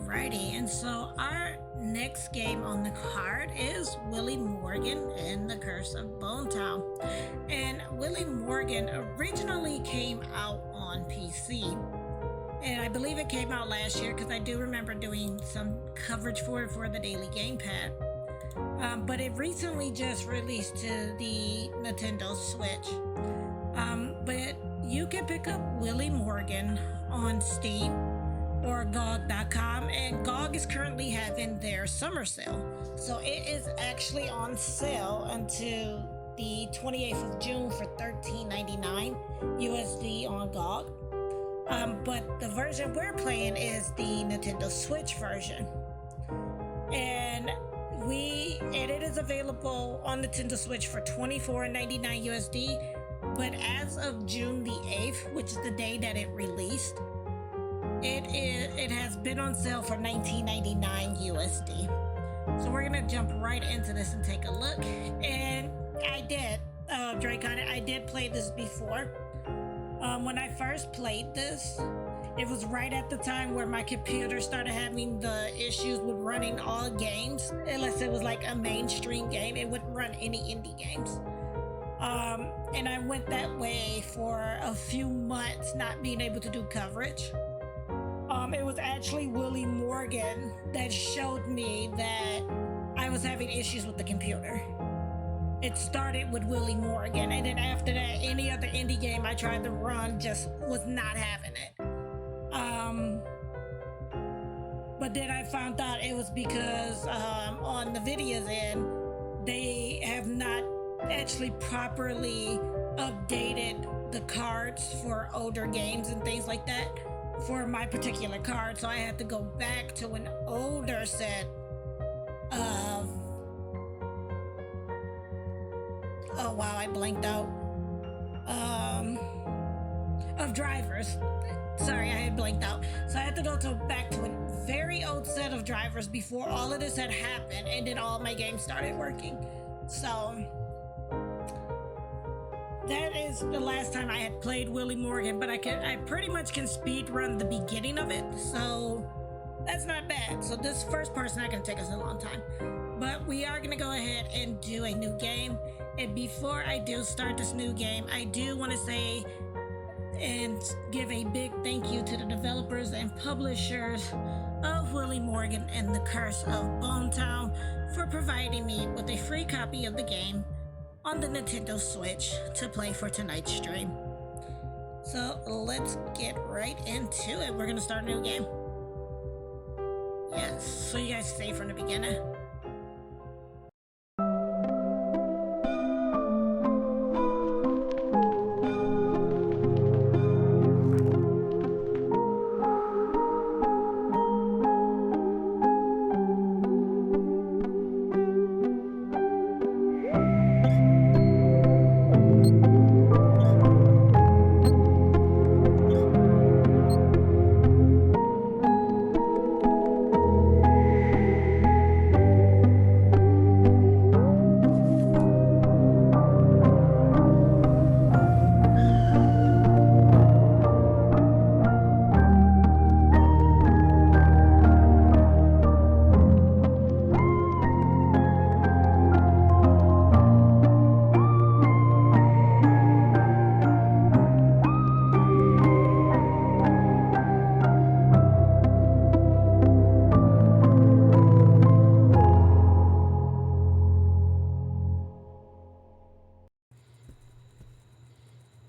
Alrighty, and so our next game on the card is Willy Morgan and the Curse of Bone Town. And Willy Morgan originally came out on PC, and I believe it came out last year because I do remember doing some coverage for it for the Daily Gamepad. But it recently just released to the Nintendo Switch. But you can pick up Willy Morgan on Steam or GOG.com, and GOG is currently having their summer sale. So it is actually on sale until the 28th of June for $13.99 USD on GOG. But the version we're playing is the Nintendo Switch version. And it is available on Nintendo Switch for $24.99 USD. But as of June the 8th, which is the day that it released, it has been on sale for $19.99 USD. So we're gonna jump right into this and take a look. And I did, Dracon, I did play this before. When I first played this, it was right at the time where my computer started having the issues with running all games, unless it was like a mainstream game. It wouldn't run any indie games. And I went that way for a few months, not being able to do coverage. It was actually Willy Morgan that showed me that I was having issues with the computer. It started with Willy Morgan, and then after that, any other indie game I tried to run just was not having it. But then I found out it was because on the Nvidia's end, they have not actually properly updated the cards for older games and things like that for my particular card. So I had to go back to an older set of... Oh wow, I blanked out. Of drivers. Sorry, I had blanked out. So I had to go back to a very old set of drivers before all of this had happened, and then all my games started working. So that is the last time I had played Willy Morgan, but I pretty much can speed run the beginning of it, so that's not bad. So this first part's not gonna take us a long time, but we are gonna go ahead and do a new game. And before I do start this new game, I do want to say and give a big thank you to the developers and publishers of Willy Morgan and the Curse of Bone Town for providing me with a free copy of the game on the Nintendo Switch to play for tonight's stream. So let's get right into it. We're gonna start a new game. Yes, so you guys stay from the beginning.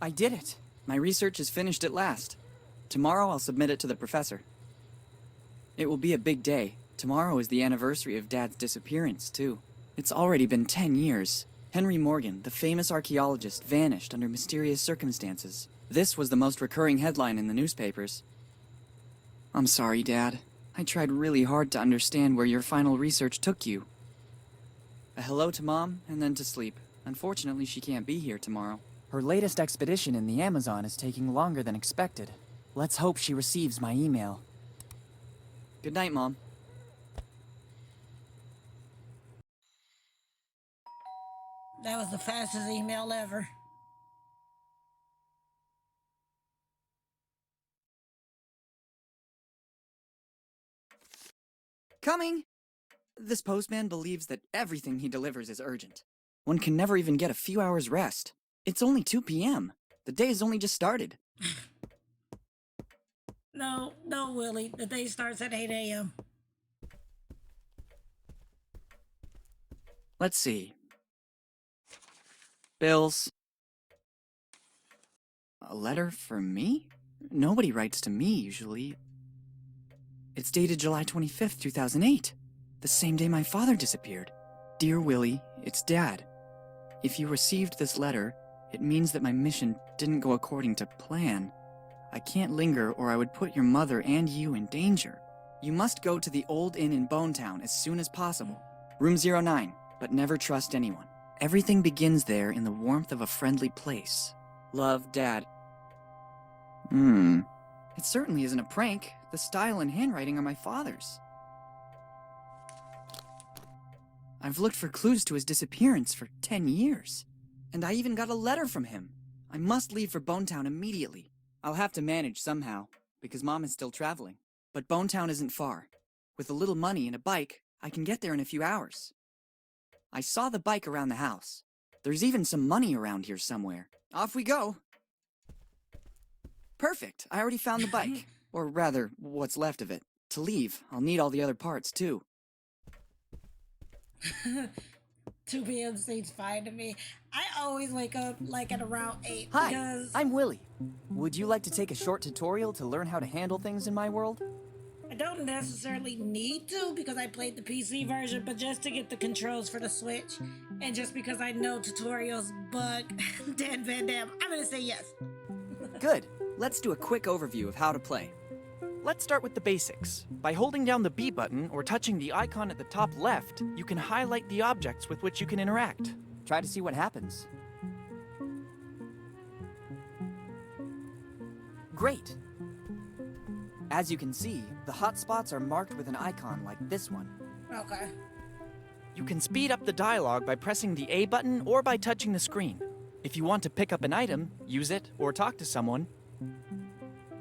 I did it! My research is finished at last. Tomorrow I'll submit it to the professor. It will be a big day. Tomorrow is the anniversary of Dad's disappearance, too. It's already been 10 years. Henry Morgan, the famous archaeologist, vanished under mysterious circumstances. This was the most recurring headline in the newspapers. I'm sorry, Dad. I tried really hard to understand where your final research took you. A hello to Mom, and then to sleep. Unfortunately, she can't be here tomorrow. Her latest expedition in the Amazon is taking longer than expected. Let's hope she receives my email. Good night, Mom. That was the fastest email ever. Coming! This postman believes that everything he delivers is urgent. One can never even get a few hours rest. It's only 2 p.m. The day has only just started. No, Willie. The day starts at 8 a.m. Let's see. Bills. A letter for me? Nobody writes to me, usually. It's dated July 25th, 2008. The same day my father disappeared. Dear Willy, it's Dad. If you received this letter, it means that my mission didn't go according to plan. I can't linger or I would put your mother and you in danger. You must go to the old inn in Bonetown as soon as possible. Room 09, but never trust anyone. Everything begins there in the warmth of a friendly place. Love, Dad. It certainly isn't a prank. The style and handwriting are my father's. I've looked for clues to his disappearance for 10 years. And I even got a letter from him. I must leave for Bonetown immediately. I'll have to manage somehow, because Mom is still traveling. But Bonetown isn't far. With a little money and a bike, I can get there in a few hours. I saw the bike around the house. There's even some money around here somewhere. Off we go! Perfect, I already found the bike. Or rather, what's left of it. To leave, I'll need all the other parts, too. 2 p.m. seems fine to me. I always wake up like at around 8 Hi, because I'm Willy. Would you like to take a short tutorial to learn how to handle things in my world? I don't necessarily need to because I played the PC version, but just to get the controls for the Switch, and just because I know tutorials bug Dan Van Dam, I'm gonna say yes. Good. Let's do a quick overview of how to play. Let's start with the basics. By holding down the B button or touching the icon at the top left, you can highlight the objects with which you can interact. Try to see what happens. Great! As you can see, the hotspots are marked with an icon like this one. Okay. You can speed up the dialogue by pressing the A button or by touching the screen. If you want to pick up an item, use it, or talk to someone,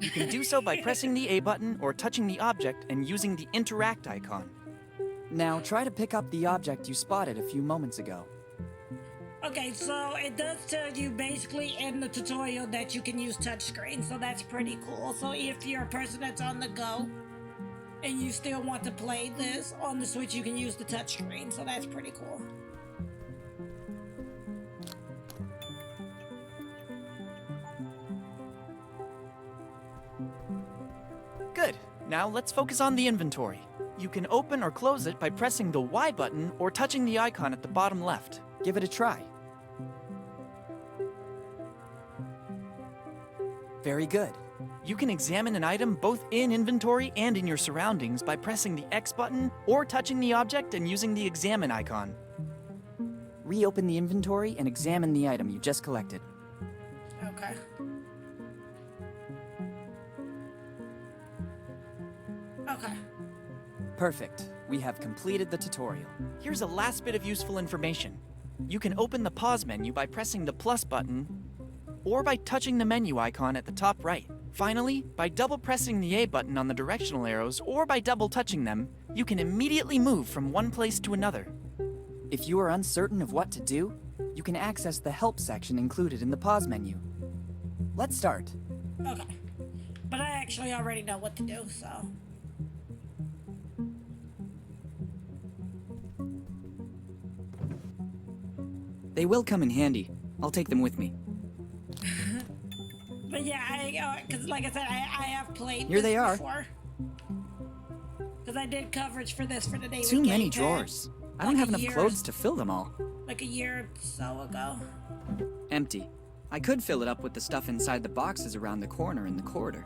you can do so by pressing the A button or touching the object and using the interact icon. Now try to pick up the object you spotted a few moments ago. Okay, so it does tell you basically in the tutorial that you can use touchscreen, so that's pretty cool. So if you're a person that's on the go and you still want to play this on the Switch, you can use the touchscreen, so that's pretty cool. Good. Now let's focus on the inventory. You can open or close it by pressing the Y button or touching the icon at the bottom left. Give it a try. Very good. You can examine an item both in inventory and in your surroundings by pressing the X button or touching the object and using the examine icon. Reopen the inventory and examine the item you just collected. Okay. Okay. Perfect. We have completed the tutorial. Here's a last bit of useful information. You can open the pause menu by pressing the plus button or by touching the menu icon at the top right. Finally, by double pressing the A button on the directional arrows or by double touching them, you can immediately move from one place to another. If you are uncertain of what to do, you can access the help section included in the pause menu. Let's start. Okay. But I actually already know what to do, so. They will come in handy. I'll take them with me. But yeah, because like I said, I have played Here this they are. before. Because I did coverage for this for the daily Too many game drawers. I like don't have a enough year- clothes to fill them all. like a year or so ago. Empty. I could fill it up with the stuff inside the boxes around the corner in the corridor.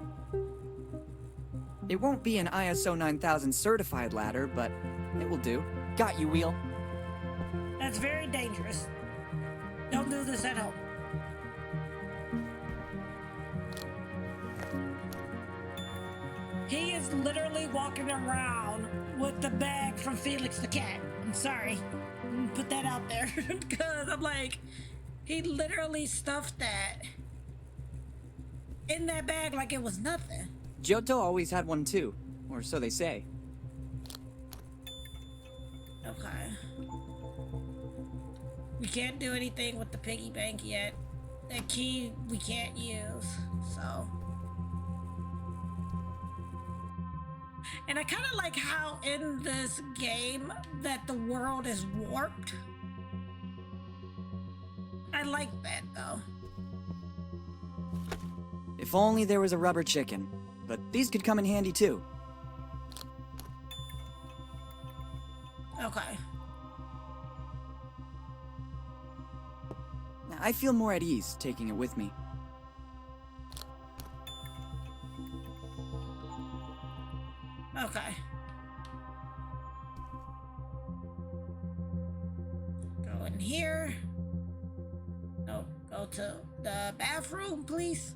It won't be an ISO 9000 certified ladder, but it will do. Got you, Wheel. That's very dangerous. Don't do this at home. He is literally walking around with the bag from Felix the Cat. I'm sorry. Put that out there. Because I'm like, he literally stuffed that in that bag like it was nothing. Giotto always had one too, or so they say. Okay. We can't do anything with the piggy bank yet. The key we can't use, so. And I kind of like how in this game that the world is warped. I like that though. If only there was a rubber chicken. But these could come in handy too. Okay. I feel more at ease taking it with me. Okay. Go in here. No, go to the bathroom, please.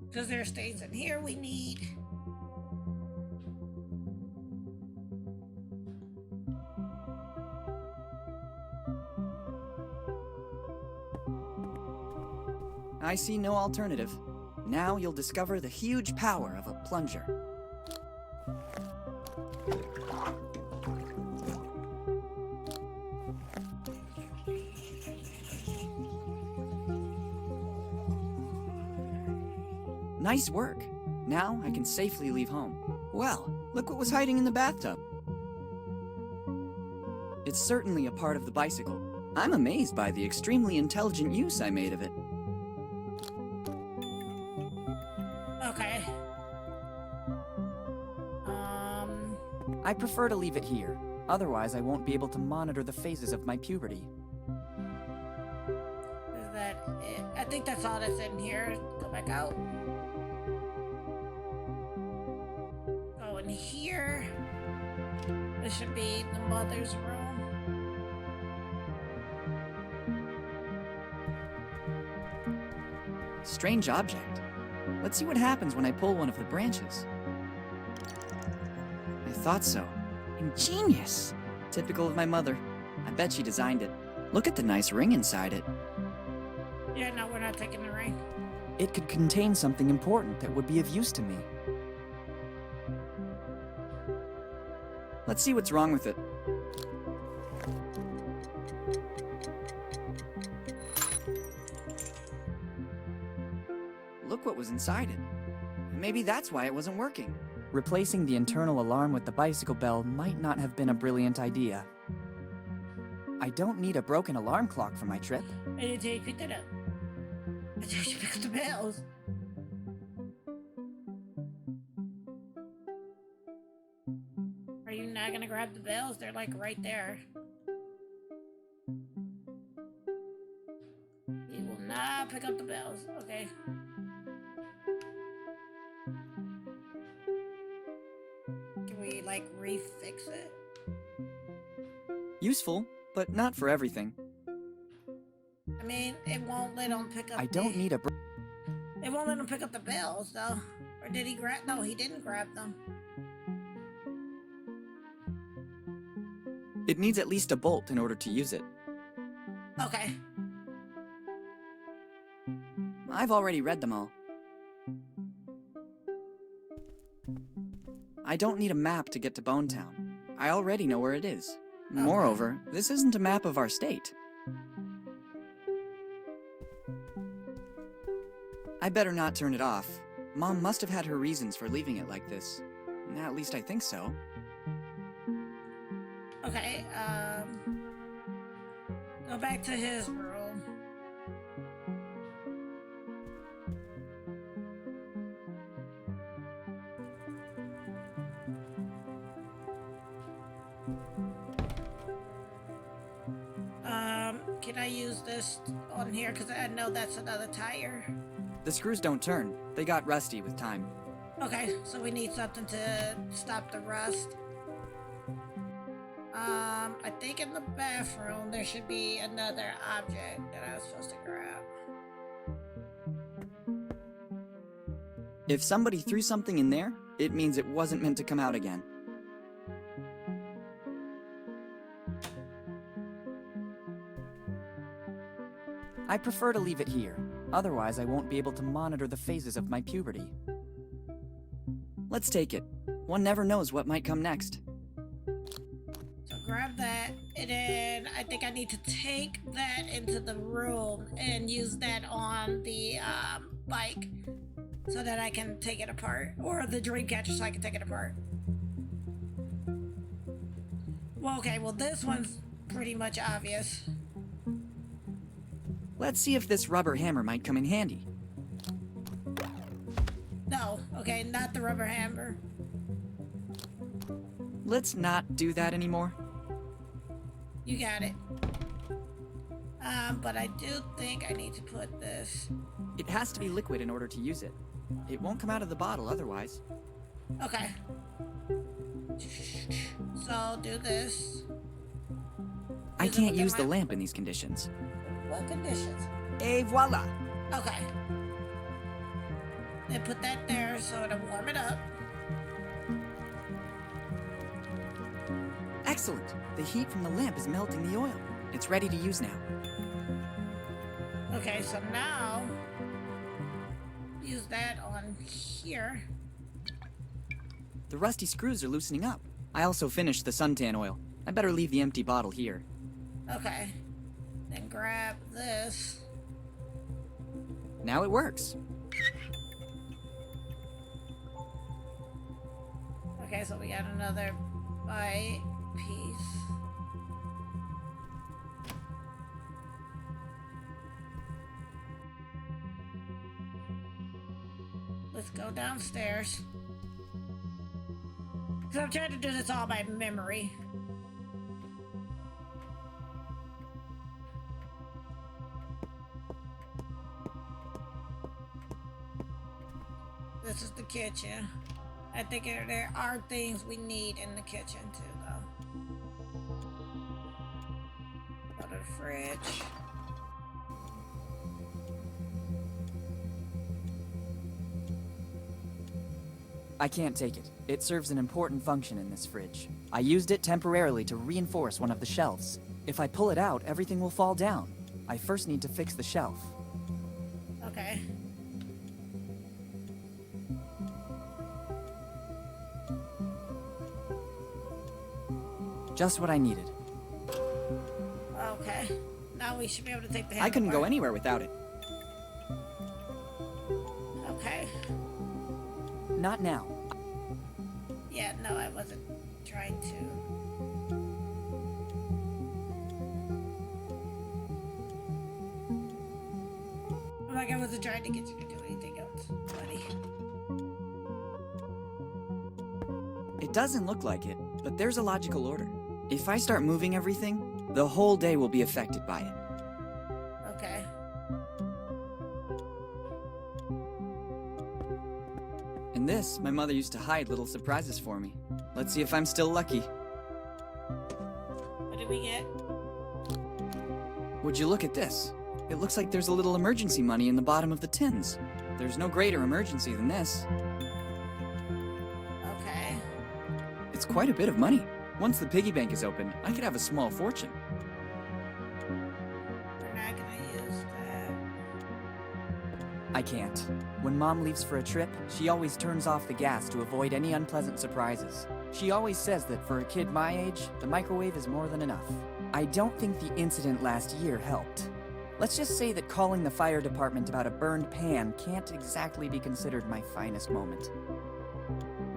Because there's things in here we need. I see no alternative. Now you'll discover the huge power of a plunger. Nice work. Now I can safely leave home. Well, look what was hiding in the bathtub. It's certainly a part of the bicycle. I'm amazed by the extremely intelligent use I made of it. Okay. I prefer to leave it here. Otherwise, I won't be able to monitor the phases of my puberty. Is that it? I think that's all that's in here. Go back out. Go in here. This should be the mother's room. Strange object. Let's see what happens when I pull one of the branches. I thought so. Ingenious. Typical of my mother. I bet she designed it. Look at the nice ring inside it. Yeah, no, we're not taking the ring. It could contain something important that would be of use to me. Let's see what's wrong with it. Look what was inside it. Maybe that's why it wasn't working. Replacing the internal alarm with the bicycle bell might not have been a brilliant idea. I don't need a broken alarm clock for my trip. I didn't tell you to pick that up. I told you to pick up the bells. Are you not gonna grab the bells? They're like right there. You will not pick up the bells. Okay. Can we like refix it? Useful, but not for everything. I mean, it won't let him pick up. I don't need a It won't let him pick up the bells, though. Or did he grab? No, he didn't grab them. It needs at least a bolt in order to use it. Okay. I've already read them all. I don't need a map to get to Bonetown. I already know where it is. Moreover, this isn't a map of our state. I better not turn it off. Mom must have had her reasons for leaving it like this. At least I think so. Okay, go back to his room. Can I use this on here? Because I know that's another tire. The screws don't turn. They got rusty with time. Okay, so we need something to stop the rust. I think in the bathroom there should be another object that I was supposed to grab. If somebody threw something in there, it means it wasn't meant to come out again. I prefer to leave it here. Otherwise, I won't be able to monitor the phases of my puberty. Let's take it. One never knows what might come next. So grab that, and then I think I need to take that into the room and use that on the bike so that I can take it apart, or the dream catcher so I can take it apart. Well, okay, well this one's pretty much obvious. Let's see if this rubber hammer might come in handy. No, okay, not the rubber hammer. Let's not do that anymore. You got it. But I do think I need to put this. It has to be liquid in order to use it. It won't come out of the bottle otherwise. Okay. So do this. I can't use the lamp in these conditions. What conditions? Et voila! Okay. Then put that there so it'll warm it up. Excellent! The heat from the lamp is melting the oil. It's ready to use now. Okay, so now use that on here. The rusty screws are loosening up. I also finished the suntan oil. I better leave the empty bottle here. Okay. Then grab this. Now it works. Okay, so we got another bite piece. Let's go downstairs. So I'm trying to do this all by memory. This is the kitchen. I think there are things we need in the kitchen too, though. Go to the fridge. I can't take it. It serves an important function in this fridge. I used it temporarily to reinforce one of the shelves. If I pull it out, everything will fall down. I first need to fix the shelf. Okay. Just what I needed. Okay. Now we should be able to take the I couldn't go apart. anywhere without it. Okay. Not now. Yeah, no, I wasn't trying to. Like I wasn't trying to get you to do anything else, buddy. It doesn't look like it, but there's a logical order. If I start moving everything, the whole day will be affected by it. Okay. In this, my mother used to hide little surprises for me. Let's see if I'm still lucky. What did we get? Would you look at this? It looks like there's a little emergency money in the bottom of the tins. There's no greater emergency than this. Okay. It's quite a bit of money. Once the piggy bank is opened, I could have a small fortune. We're not gonna use that. I can't. When Mom leaves for a trip, she always turns off the gas to avoid any unpleasant surprises. She always says that for a kid my age, the microwave is more than enough. I don't think the incident last year helped. Let's just say that calling the fire department about a burned pan can't exactly be considered my finest moment.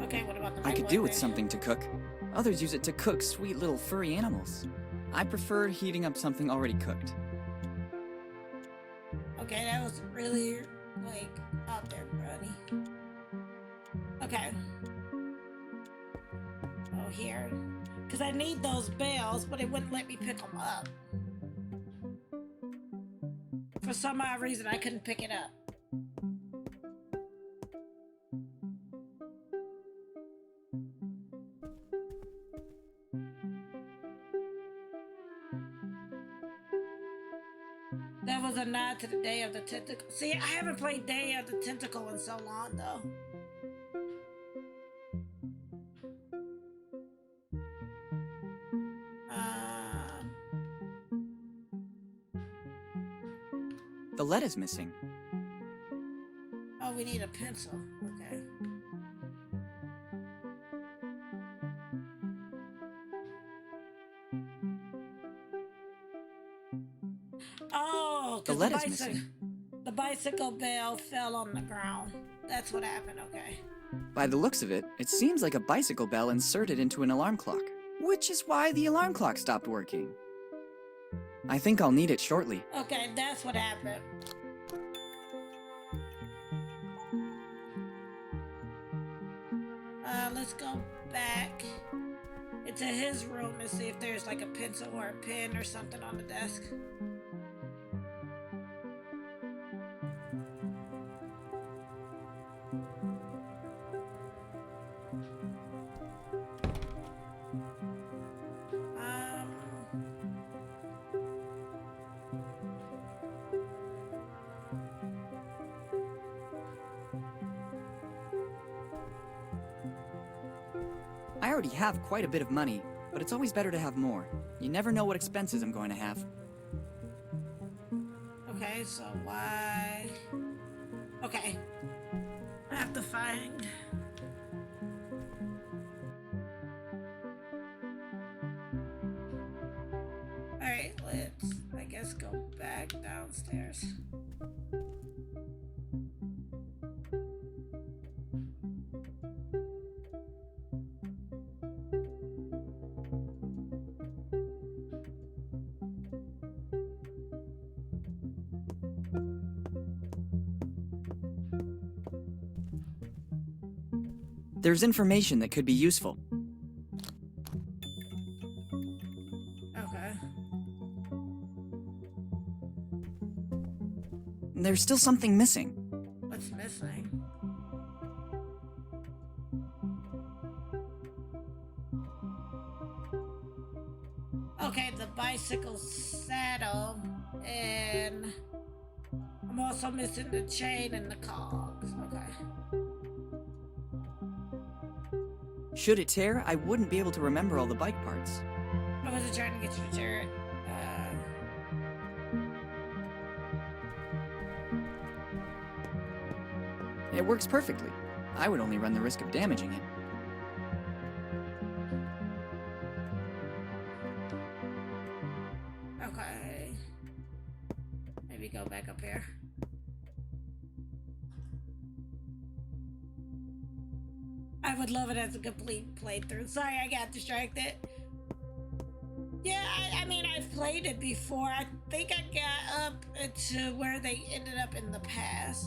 Okay, what about the I could do with microwave? something to cook. Others use it to cook sweet little furry animals. I prefer heating up something already cooked. Okay, that was really, like, out there, buddy. Okay. Oh, here. Because I need those bells, but it wouldn't let me pick them up. For some odd reason, I couldn't pick it up. That was a nod to the Day of the Tentacle. See, I haven't played Day of the Tentacle in so long, though. The lead is missing. Oh, we need a pencil. Okay. Oh, The because lead is missing. the bicycle bell fell on the ground. That's what happened, okay. By the looks of it, it seems like a bicycle bell inserted into an alarm clock, which is why the alarm clock stopped working. I think I'll need it shortly. Okay, that's what happened. Let's go back into his room and see if there's like a pencil or a pen or something on the desk. I already have quite a bit of money, but it's always better to have more. You never know what expenses I'm going to have. Okay, so why? Okay. I have to find. Alright, let's, I guess, go back downstairs. There's information that could be useful. Okay. There's still something missing. What's missing? Okay, the bicycle saddle, and I'm also missing the chain and the cogs. Okay. Should it tear, I wouldn't be able to remember all the bike parts. I wasn't trying to get you to tear it. It works perfectly. I would only run the risk of damaging it. Okay. Maybe go back up here. I would love it as a complete playthrough. Sorry, I got distracted. Yeah, I mean, I've played it before. I think I got up to where they ended up in the past.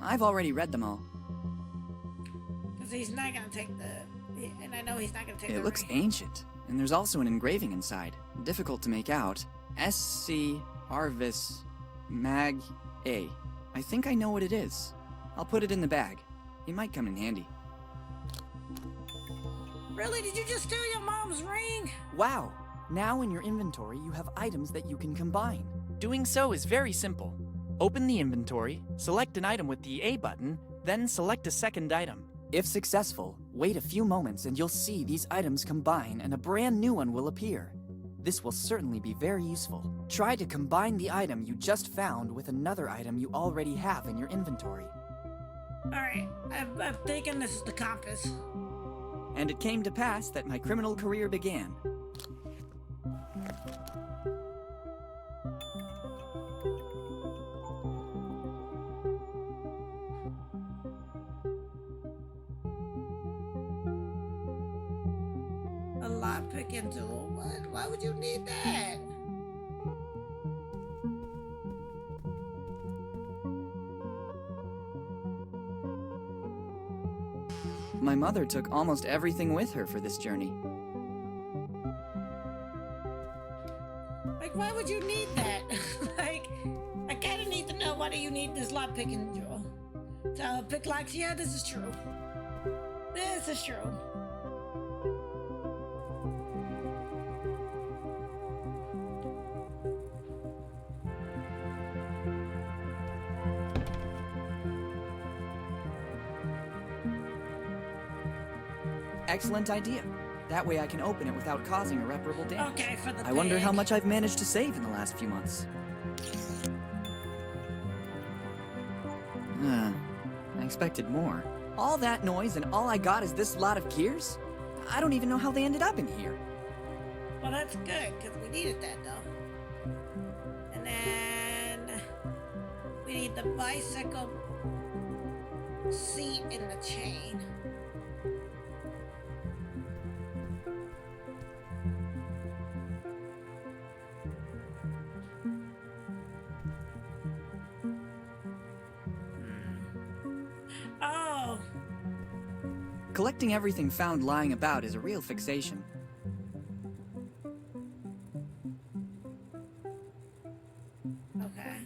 I've already read them all. Because he's not going to take the... And I know he's not going to take the... It looks ancient, and there's also an engraving inside. Difficult to make out. S.C. Arvis Mag A. I think I know what it is. I'll put it in the bag. It might come in handy. Really? Did you just steal your mom's ring? Wow! Now in your inventory, you have items that you can combine. Doing so is very simple. Open the inventory, select an item with the A button, then select a second item. If successful, wait a few moments and you'll see these items combine and a brand new one will appear. This will certainly be very useful. Try to combine the item you just found with another item you already have in your inventory. Alright, I'm thinking this is the compass. And it came to pass that my criminal career began. A lockpick tool. What? Why would you need that? My mother took almost everything with her for this journey. Like, why would you need that? Like, I kinda need to know why do you need this lockpicking tool? So, pick locks, yeah, this is true. This is true. Excellent idea. That way I can open it without causing irreparable damage. Okay, for the I wonder how pig. much I've managed to save in the last few months. I expected more. All that noise and all I got is this lot of gears? I don't even know how they ended up in here. Well, that's good, because we needed that, though. And then we need the bicycle seat in the chain. Oh, Collecting everything found lying about is a real fixation. okay.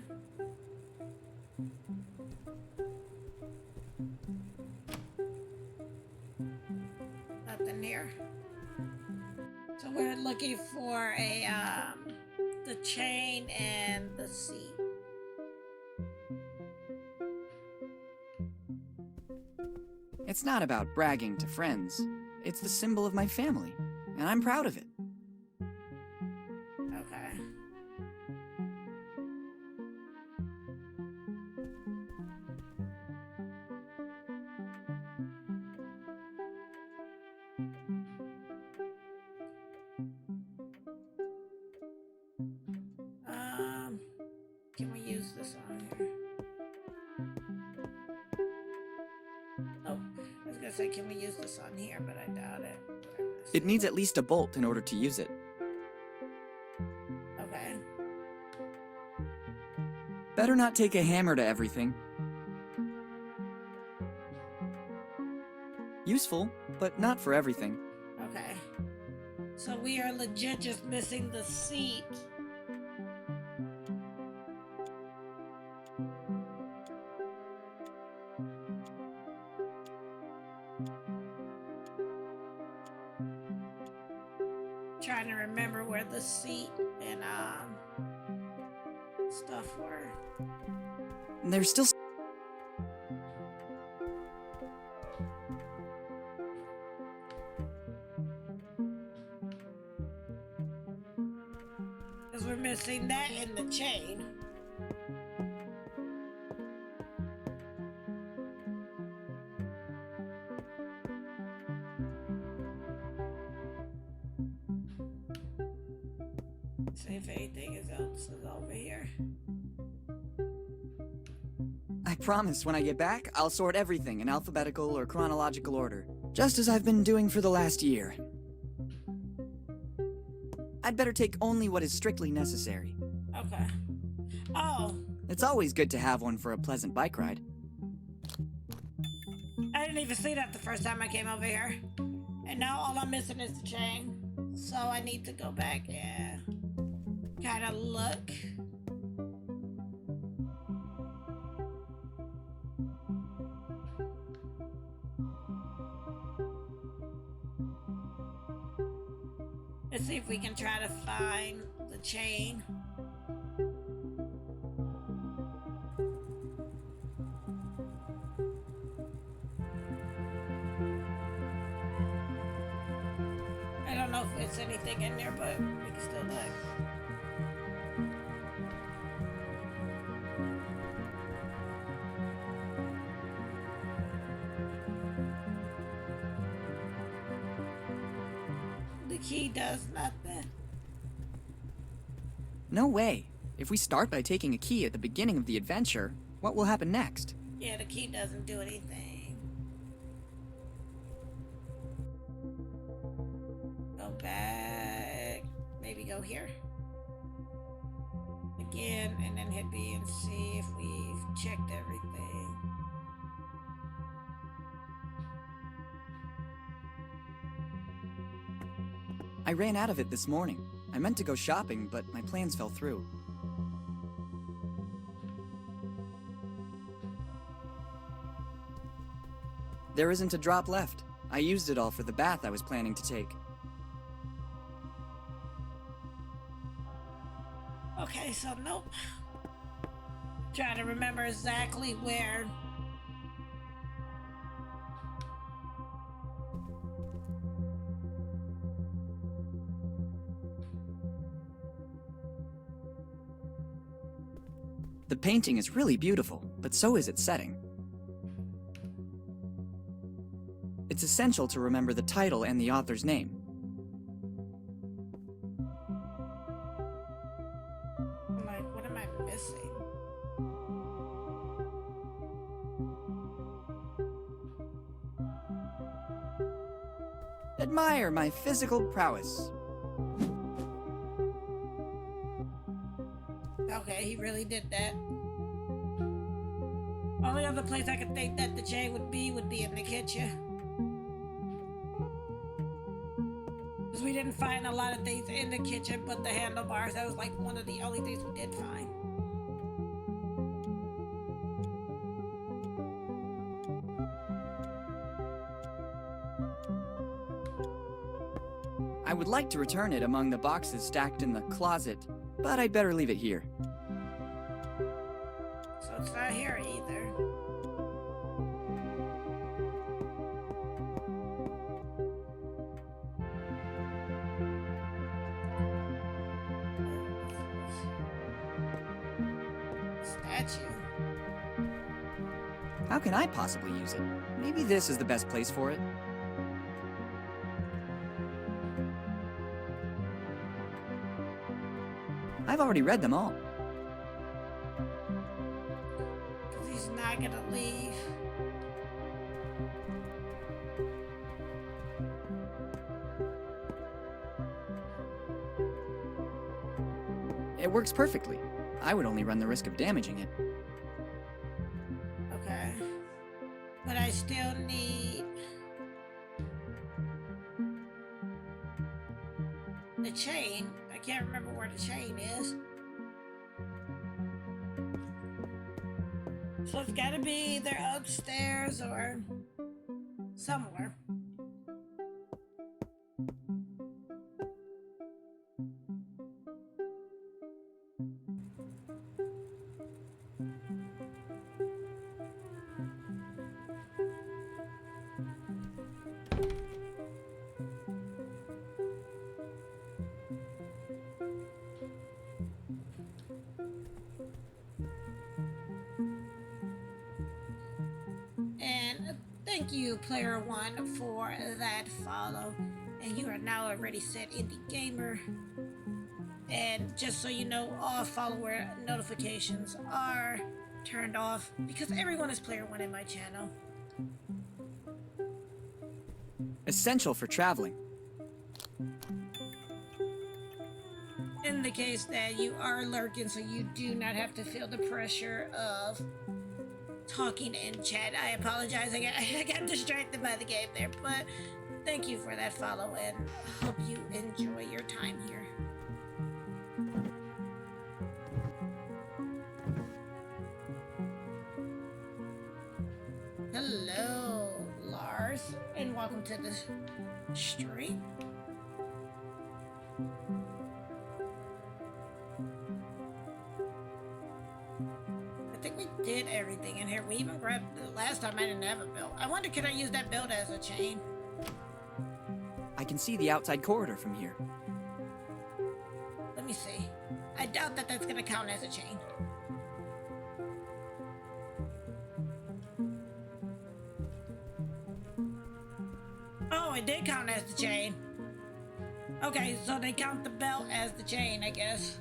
Nothing here. So we're looking for the chain and the seat. It's not about bragging to friends. It's the symbol of my family, and I'm proud of it. Okay. Can we use this on here? Oh, I was gonna say, can we use this on here, but I doubt it. It needs at least a bolt in order to use it. Okay. Better not take a hammer to everything. Useful, but not for everything. Okay. So we are legit just missing the seat. Trying to remember where the seat and stuff were. There's still... Because we're missing that in the chain. See if anything else is over here. I promise when I get back, I'll sort everything in alphabetical or chronological order, just as I've been doing for the last year. I'd better take only what is strictly necessary. Okay. Oh, It's always good to have one for a pleasant bike ride. I didn't even see that the first time I came over here. And now all I'm missing is the chain. So I need to go back and kind of look. Let's see if we can try to find the chain. I don't know if it's anything in there, but we can still look. The key does nothing. No way. If we start by taking a key at the beginning of the adventure, what will happen next? Yeah, the key doesn't do anything. Go back. Maybe go here. Again, and then hit B and see if we've checked everything. I ran out of it this morning. I meant to go shopping, but my plans fell through. There isn't a drop left. I used it all for the bath I was planning to take. Okay, so nope. Trying to remember exactly where. The painting is really beautiful, but so is its setting. It's essential to remember the title and the author's name. What am I missing? Admire my physical prowess. Okay, he really did that. Only other place I could think that the J would be in the kitchen. Because we didn't find a lot of things in the kitchen but the handlebars. That was like one of the only things we did find. I would like to return it among the boxes stacked in the closet, but I'd better leave it here. So it's not here either. Statue. How can I possibly use it? Maybe this is the best place for it. I've already read them all. Because he's not gonna leave. It works perfectly. I would only run the risk of damaging it. Okay. But I still need the chain. I can't remember where the chain is. So it's gotta be either upstairs or somewhere. Thank you, Player One, for that follow. And you are now a Ready Set Indie Gamer. And just so you know, all follower notifications are turned off because everyone is Player One in my channel. Essential for traveling. In the case that you are lurking, so you do not have to feel the pressure of talking in chat. I apologize. I got distracted by the game there, but thank you for that follow and hope you enjoy your time here. Hello, Lars, and welcome to the stream. I think we did everything in here. We even grabbed the last time I didn't have a belt. I wonder, could I use that belt as a chain? I can see the outside corridor from here. Let me see. I doubt that that's gonna count as a chain. Oh, it did count as the chain. Okay, so they count the belt as the chain, I guess.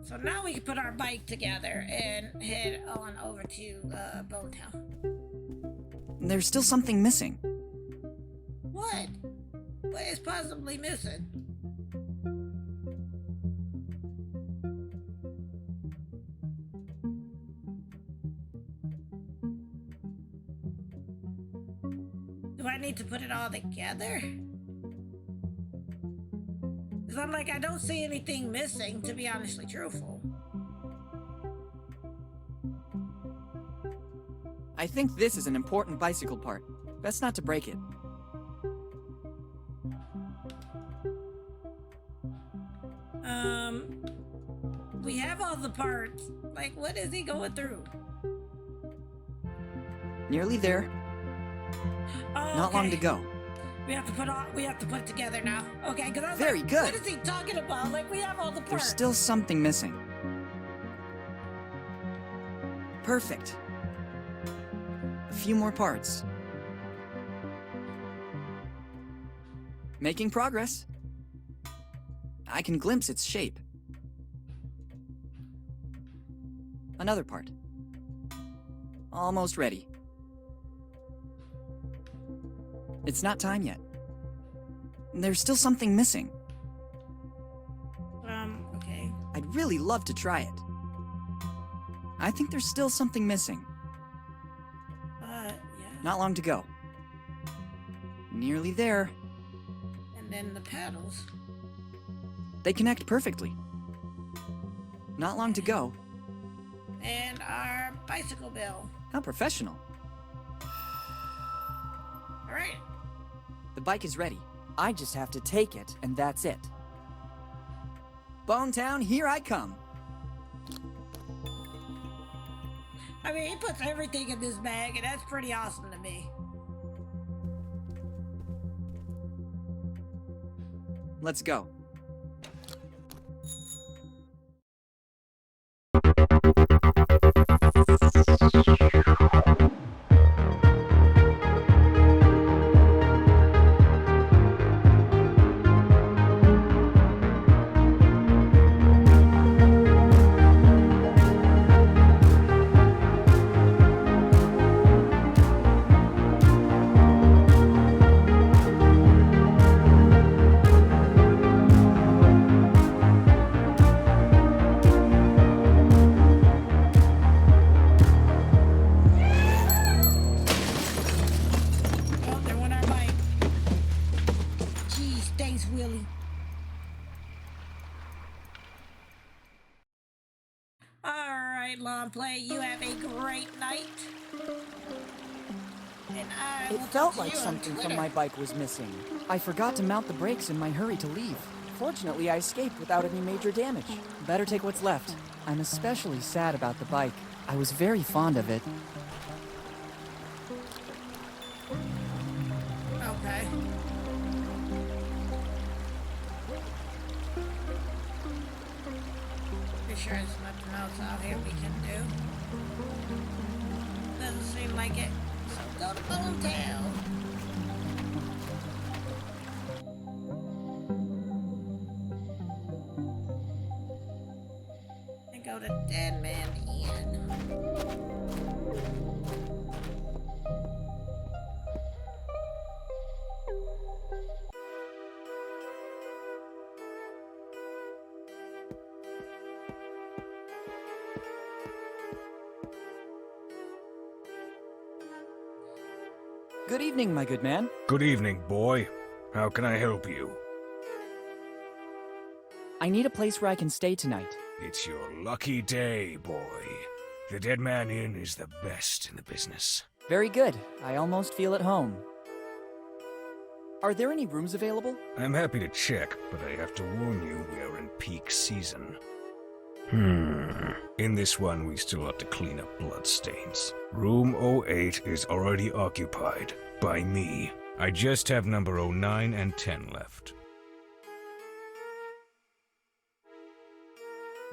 So now we can put our bike together and head on over to Bone Town. There's still something missing. What? What is possibly missing? Do I need to put it all together? Because I'm like, I don't see anything missing, to be honestly truthful. I think this is an important bicycle part. Best not to break it. We have all the parts. Like, what is he going through? Nearly there. Oh, Not long to okay. go. We have to put it together now. Okay, because I was Very like, good. what is he talking about? Like, we have all the parts. There's still something missing. Perfect. A few more parts. Making progress. I can glimpse its shape. Another part. Almost ready. It's not time yet. There's still something missing. Okay. I'd really love to try it. I think there's still something missing. Yeah. Not long to go. Nearly there. And then the pedals. They connect perfectly. Not long to go. And our bicycle bill. How professional. All right. The bike is ready. I just have to take it, and that's it. Bonetown, here I come. I mean, he puts everything in this bag, and that's pretty awesome to me. Let's go. Oh, there went our bike. Jeez, thanks, Willy. All right, Long Play, you have a great night. And I It will felt talk to like you on something from Twitter. my bike was missing. I forgot to mount the brakes in my hurry to leave. Fortunately, I escaped without any major damage. Better take what's left. I'm especially sad about the bike. I was very fond of it. Okay. Pretty sure there's nothing else out here we can do. Doesn't seem like it. So go to Bonetown. And go to Dead Man Inn. Good evening, my good man. Good evening, boy. How can I help you? I need a place where I can stay tonight. It's your lucky day, boy. The Dead Man Inn is the best in the business. Very good. I almost feel at home. Are there any rooms available? I'm happy to check, but I have to warn you, we are in peak season. In this one, we still have to clean up bloodstains. Room 08 is already occupied. By me. I just have number 09 and 10 left.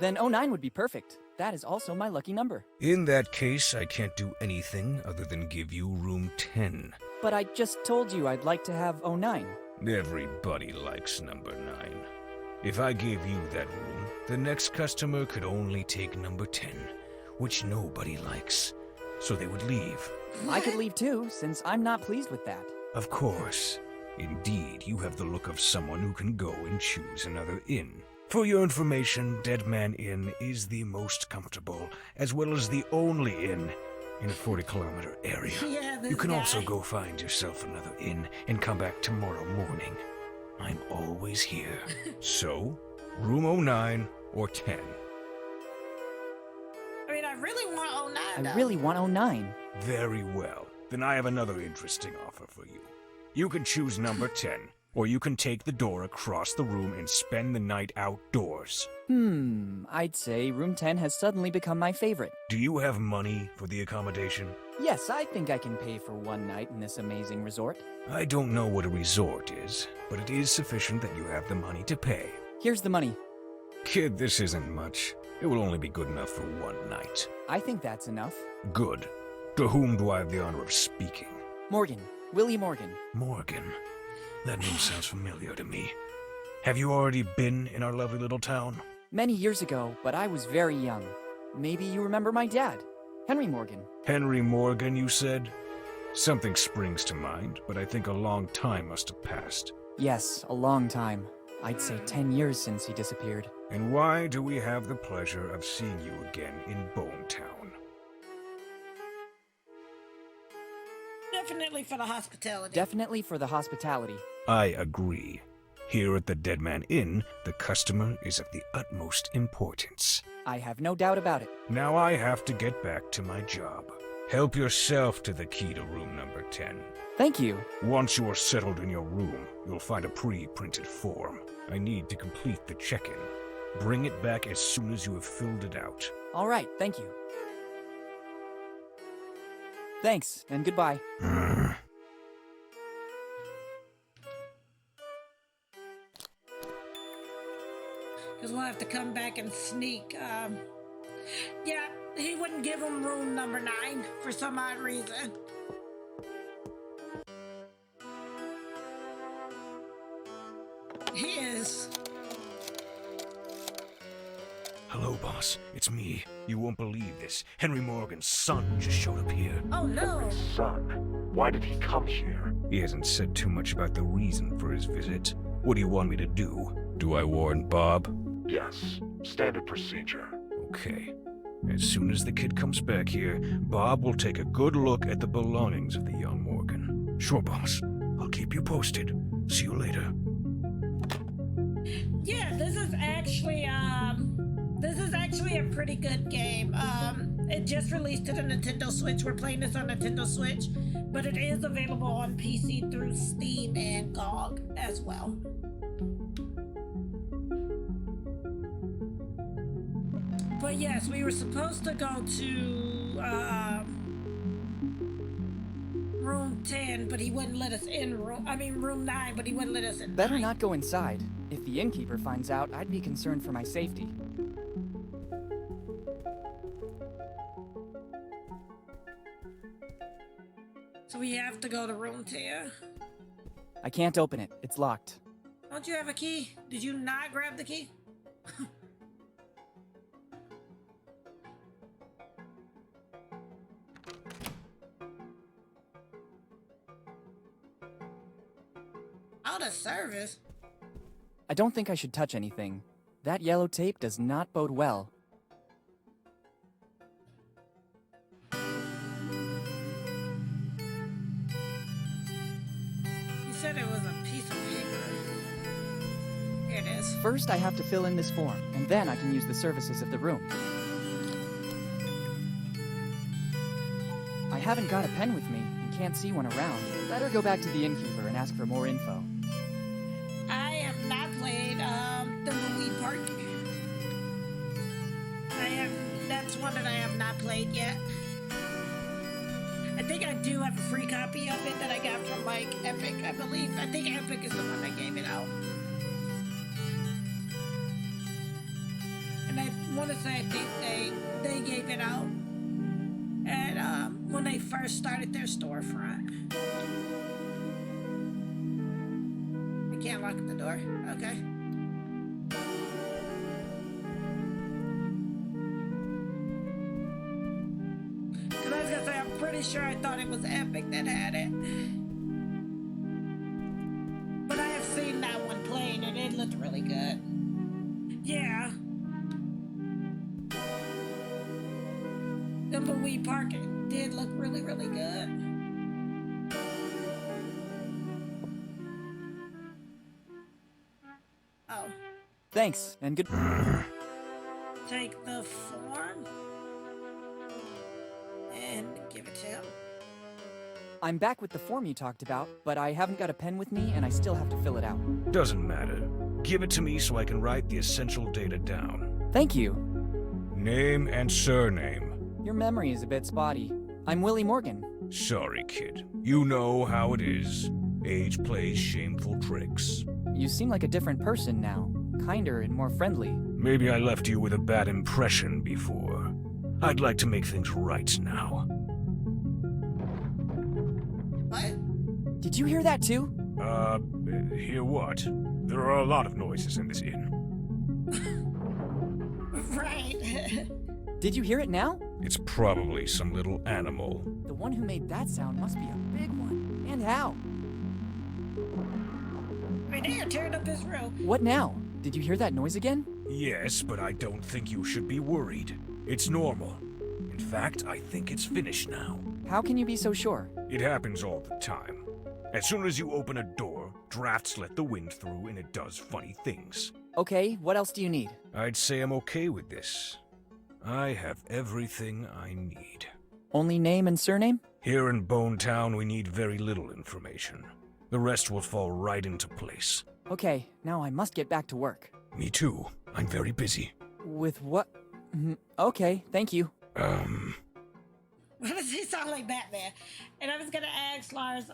Then 09 would be perfect. That is also my lucky number. In that case, I can't do anything other than give you room 10. But I just told you I'd like to have 09. Everybody likes number 9. If I gave you that room, the next customer could only take number 10, which nobody likes. So they would leave. I could leave too, since I'm not pleased with that. Of course. Indeed, you have the look of someone who can go and choose another inn. For your information, Dead Man Inn is the most comfortable, as well as the only inn in a 40-kilometer area. Yeah, this You can guy. also go find yourself another inn and come back tomorrow morning. I'm always here. So, room 09 or 10. I mean, I really want 09 I though. really want 09. Very well. Then I have another interesting offer for you. You can choose number 10, or you can take the door across the room and spend the night outdoors. I'd say room 10 has suddenly become my favorite. Do you have money for the accommodation? Yes, I think I can pay for one night in this amazing resort. I don't know what a resort is, but it is sufficient that you have the money to pay. Here's the money. Kid, this isn't much. It will only be good enough for one night. I think that's enough. Good. To whom do I have the honor of speaking? Morgan. Willy Morgan. Morgan. That name sounds familiar to me. Have you already been in our lovely little town? Many years ago, but I was very young. Maybe you remember my dad, Henry Morgan. Henry Morgan, you said? Something springs to mind, but I think a long time must have passed. Yes, a long time. I'd say 10 years since he disappeared. And why do we have the pleasure of seeing you again in Bone Town? Definitely for the hospitality. Definitely for the hospitality. I agree. Here at the Dead Man Inn, the customer is of the utmost importance. I have no doubt about it. Now I have to get back to my job. Help yourself to the key to room number 10. Thank you. Once you are settled in your room, you'll find a pre-printed form. I need to complete the check-in. Bring it back as soon as you have filled it out. All right, thank you. Thanks, and goodbye. Because we'll have to come back and sneak. Yeah, he wouldn't give him room number 9 for some odd reason. He is. Hello, boss. It's me. You won't believe this. Henry Morgan's son just showed up here. Oh no. Son, why did he come here? He hasn't said too much about the reason for his visit. What do you want me to do? Do I warn Bob? Yes, standard procedure. Okay. As soon as the kid comes back here, Bob will take a good look at the belongings of the young Morgan. Sure, boss. I'll keep you posted. See you later. Yeah, this is actually a pretty good game. It just released to the Nintendo Switch. We're playing this on Nintendo Switch, but it is available on PC through Steam and GOG as well. But yes, we were supposed to go to room 10, but he wouldn't let us in room 9, but he wouldn't let us in. Better 9. not go inside. If the innkeeper finds out, I'd be concerned for my safety. So we have to go to room 10. I can't open it. It's locked. Don't you have a key? Did you not grab the key? Out of service? I don't think I should touch anything. That yellow tape does not bode well. You said it was a piece of paper. Here it is. First, I have to fill in this form, and then I can use the services of the room. I haven't got a pen with me and can't see one around. Better go back to the innkeeper and ask for more info. I have not played the Louis Park. That's one that I have not played yet. I think I do have a free copy of it that I got from like Epic, I believe. I think Epic is the one that gave it out. And I want to say I think they gave it out at when they first started their storefront. I can't lock the door. Okay. Because I was gonna say I'm pretty sure I thought it was Epic that had it. But I have seen that one played and it looked really good. Yeah. The Louis Park did look really, really good. Oh. Thanks, and good. Take the form and give it to him. I'm back with the form you talked about, but I haven't got a pen with me and I still have to fill it out. Doesn't matter. Give it to me so I can write the essential data down. Thank you. Name and surname. Your memory is a bit spotty. I'm Willy Morgan. Sorry, kid. You know how it is. Age plays shameful tricks. You seem like a different person now. Kinder and more friendly. Maybe I left you with a bad impression before. I'd like to make things right now. What? Did you hear that too? Hear what? There are a lot of noises in this inn. Right. Did you hear it now? It's probably some little animal. The one who made that sound must be a big one. And how? Right there, tearing up his room. What now? Did you hear that noise again? Yes, but I don't think you should be worried. It's normal. In fact, I think it's finished now. How can you be so sure? It happens all the time. As soon as you open a door, drafts let the wind through and it does funny things. Okay, what else do you need? I'd say I'm okay with this. I have everything I need. Only name and surname? Here in Bone Town, we need very little information. The rest will fall right into place. Okay, now I must get back to work. Me too. I'm very busy. With what? Okay, thank you. Why does he sound like Batman? And I was gonna ask Lars,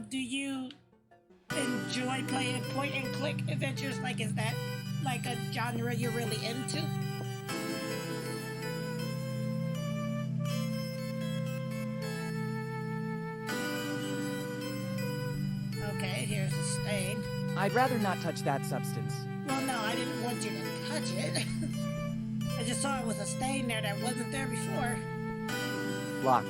do you enjoy playing point and click adventures? Like, is that like a genre you're really into? Okay, here's a stain. I'd rather not touch that substance. Well, no, I didn't want you to touch it. I just saw it was a stain there that wasn't there before. Locked.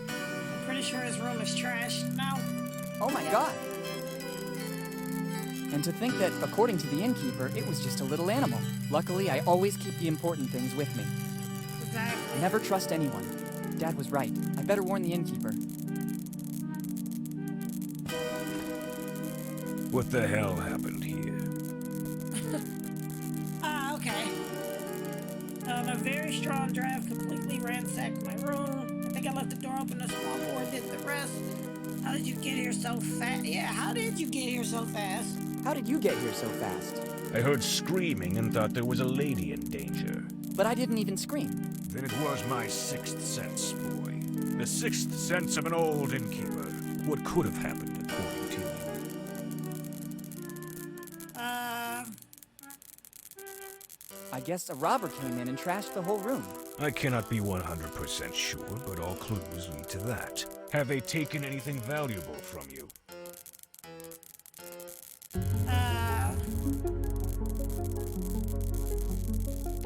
I'm pretty sure his room is trashed now. Oh my god! And to think that, according to the innkeeper, it was just a little animal. Luckily, I always keep the important things with me. Exactly. Never trust anyone. Dad was right. I better warn the innkeeper. What the hell happened here? Okay. A very strong draft completely ransacked my room. I think I left the door open, a small board did the rest. How did you get here so fast? Yeah, how did you get here so fast? How did you get here so fast? I heard screaming and thought there was a lady in danger. But I didn't even scream. Then it was my sixth sense, boy. The sixth sense of an old innkeeper. What could have happened, according to you? I guess a robber came in and trashed the whole room. I cannot be 100% sure, but all clues lead to that. Have they taken anything valuable from you?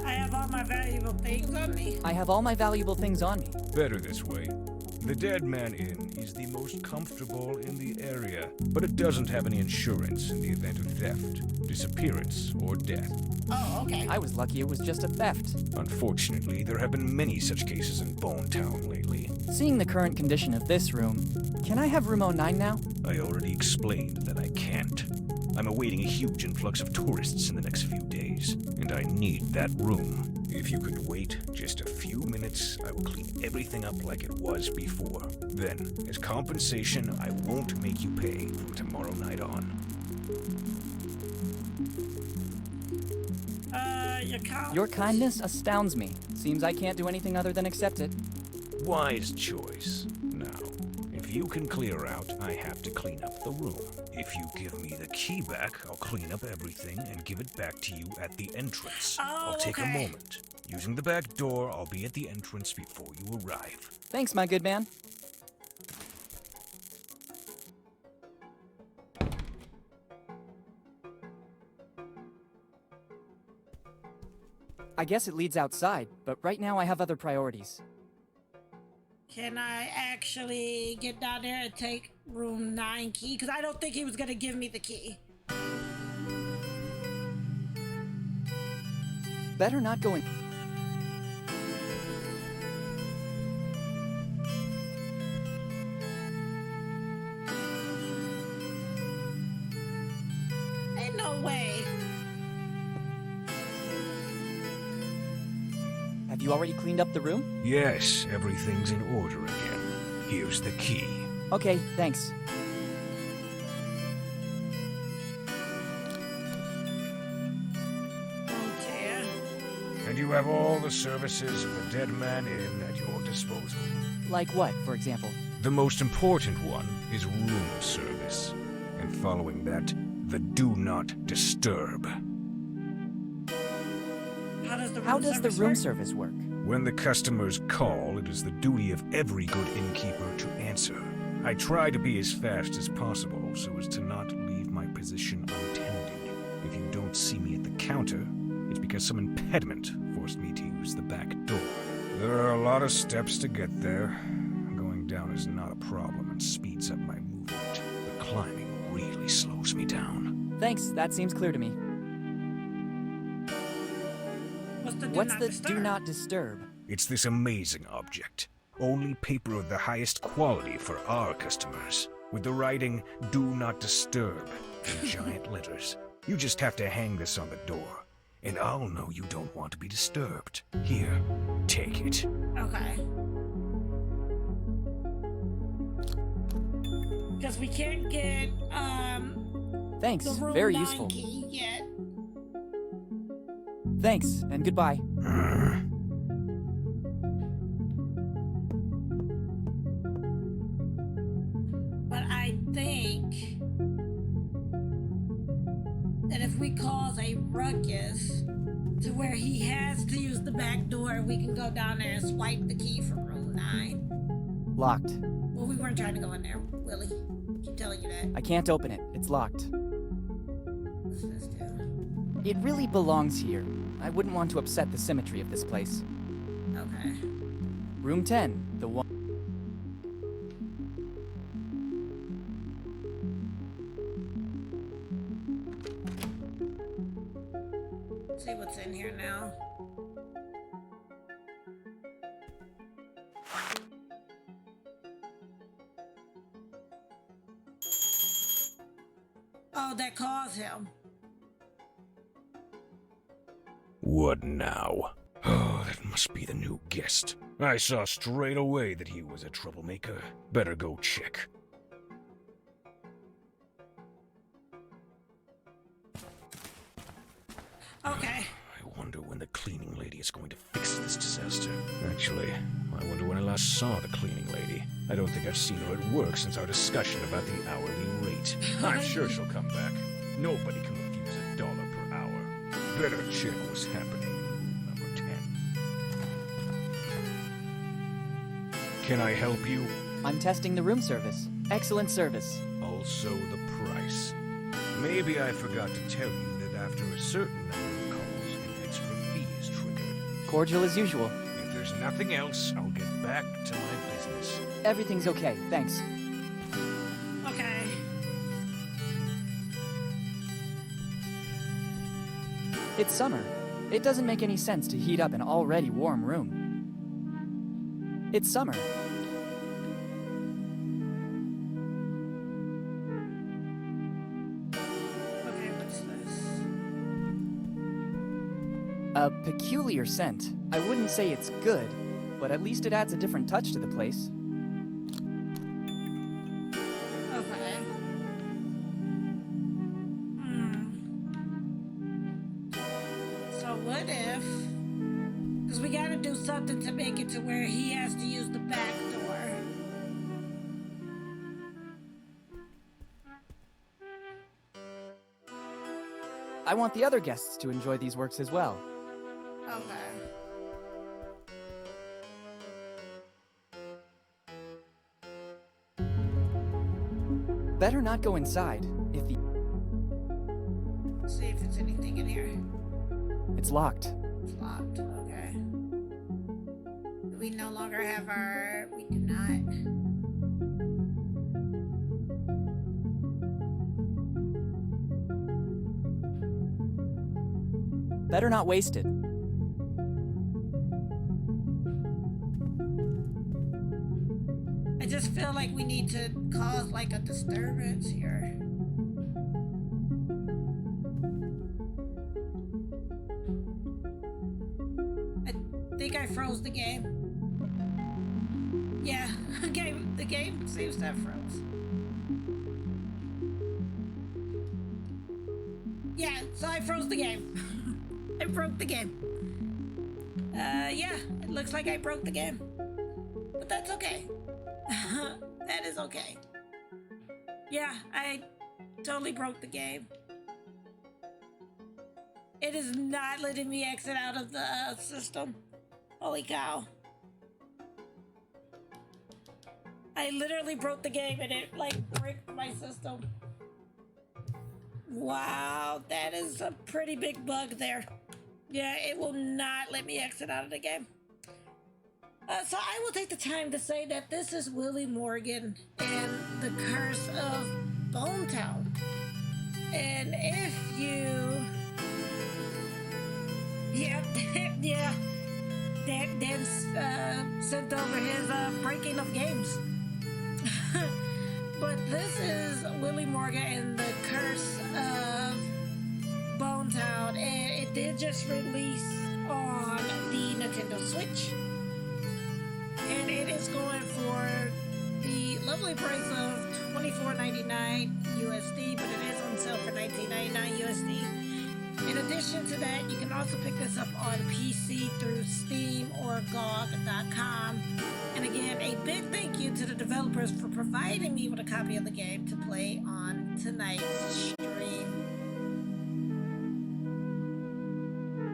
I have all my valuable things on me. I have all my valuable things on me. Better this way. The Dead Man Inn is the most comfortable in the area, but it doesn't have any insurance in the event of theft, disappearance, or death. Oh, okay. I was lucky it was just a theft. Unfortunately, there have been many such cases in Bone Town lately. Seeing the current condition of this room, can I have room 09 now? I already explained that I can't. I'm awaiting a huge influx of tourists in the next few days, and I need that room. If you could wait just a few minutes, I will clean everything up like it was before. Then, as compensation, I won't make you pay from tomorrow night on. Your kindness astounds me. Seems I can't do anything other than accept it. Wise choice. Now, if you can clear out, I have to clean up the room. If you give me the key back, I'll clean up everything and give it back to you at the entrance. Oh, I'll take a okay. moment. Using the back door, I'll be at the entrance before you arrive. Thanks, my good man. I guess it leads outside, but right now I have other priorities. Can I actually get down there and take room 9 key? Because I don't think he was going to give me the key. Better not go in. Ain't no way. Have you already cleaned up the room? Yes, everything's in order again. Here's the key. Okay, thanks. Oh dear. And you have all the services of the Dead Man Inn at your disposal. Like what, for example? The most important one is room service. And following that, the Do Not Disturb. How does the room service work? When the customers call, it is the duty of every good innkeeper to answer. I try to be as fast as possible so as to not leave my position untended. If you don't see me at the counter, it's because some impediment forced me to use the back door. There are a lot of steps to get there. Going down is not a problem and speeds up my movement. The climbing really slows me down. Thanks, that seems clear to me. What's the do not disturb? It's this amazing object. Only paper of the highest quality for our customers. With the writing, Do Not Disturb, in giant letters. You just have to hang this on the door, and I'll know you don't want to be disturbed. Here, take it. Okay. Because we can't get, Thanks, the room very 9 useful. key yet. Thanks, and goodbye. But I think that if we cause a ruckus to where he has to use the back door, we can go down there and swipe the key from room 9. Locked. Well, we weren't trying to go in there, Willy. Keep telling you that. I can't open it. It's locked. What's this do? It really belongs here. I wouldn't want to upset the symmetry of this place. Okay. Room 10, the one. See what's in here now. Oh, that caused him. What now? Oh, that must be the new guest. I saw straight away that he was a troublemaker. Better go check. Okay. I wonder when the cleaning lady is going to fix this disaster. Actually, I wonder when I last saw the cleaning lady. I don't think I've seen her at work since our discussion about the hourly rate. I'm sure she'll come back. Nobody can refuse $1 per hour. Better check what's happening in room number 10. Can I help you? I'm testing the room service. Excellent service. Also the price. Maybe I forgot to tell you that after a certain number of calls, an extra fee is triggered. Cordial as usual. If there's nothing else, I'll get back to my business. Everything's okay, thanks. Okay. It's summer. It doesn't make any sense to heat up an already warm room. It's summer. Okay, what's this? A peculiar scent. I wouldn't say it's good, but at least it adds a different touch to the place. Okay. So what if... Because we gotta do something to make it to where he has to use the back door. I want the other guests to enjoy these works as well. Okay. Better not go inside. If the... See if there's anything in here. It's locked. It's locked. Okay. Do we no longer have our... We do not. Better not waste it. I just feel like we need to cause like a disturbance here. I think I froze the game. Yeah, the game seems to have froze. Yeah, so I froze the game. I broke the game. Yeah, it looks like I broke the game. But that's okay. That is okay. Yeah, I totally broke the game. It is not letting me exit out of the system. Holy cow. I literally broke the game and it like bricked my system. Wow, that is a pretty big bug there. Yeah, it will not let me exit out of the game. So I will take the time to say that this is Willy Morgan and the Curse of Bonetown. And if you... Yeah, Dan sent over his breaking of games. But this is Willy Morgan and the Curse of Bonetown, and it did just release on the Nintendo Switch. And it is going for the lovely price of $24.99 USD, but it is on sale for $19.99 USD. In addition to that, you can also pick this up on PC through Steam or GOG.com. And again, a big thank you to the developers for providing me with a copy of the